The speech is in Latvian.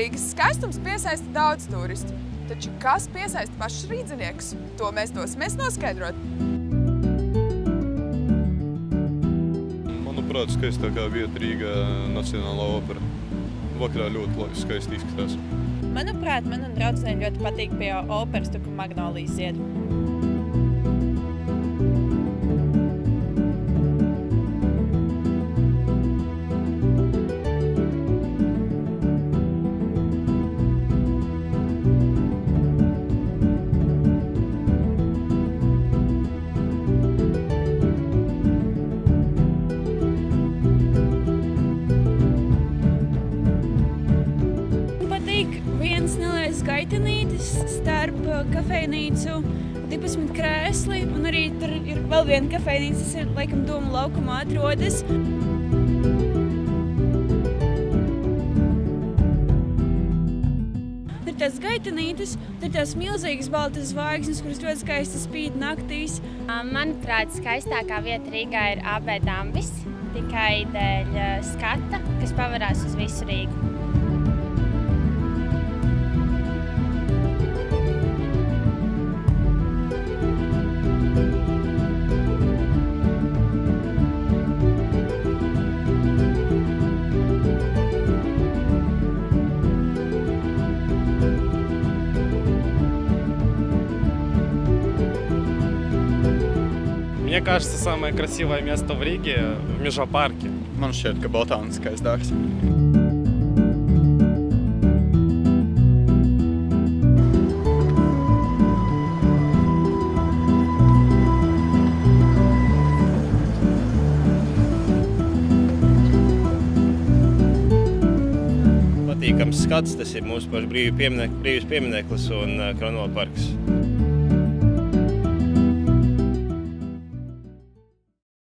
Rīgas skaistums piesaista daudz turistu, taču kas piesaista pašus rīdziniekus? To mēs dosimies noskaidrot. Manuprāt, skaistākā vieta Rīgā Nacionālā opera. Vakarā ļoti skaisti izskatās. Manuprāt, man un draudzenei ļoti patīk pie operas, tur, kur magnolijas zied. Viens neliels gaitenītis starp kafejnīcu, 12 krēsli, un arī tur ir vēl viena kafejnīca, tas ir, laikam, Doma laukumā atrodas. Tur tās gaitenītes, tur tās milzīgas baltas zvaigznes, kuras ļoti skaisti spīd naktīs. Manuprāt, skaistākā vieta Rīgā ir AB Dambis, tikai dēļ skata, kas pavarās uz visu Rīgu. Мне кажется, самое красивое место в Риге в Межапарке. Man šķiet, ka Botāniskais dārsts. Patīkams skats, tas ir mūsu pašu brīvības piemineklis un Kronvalda parks.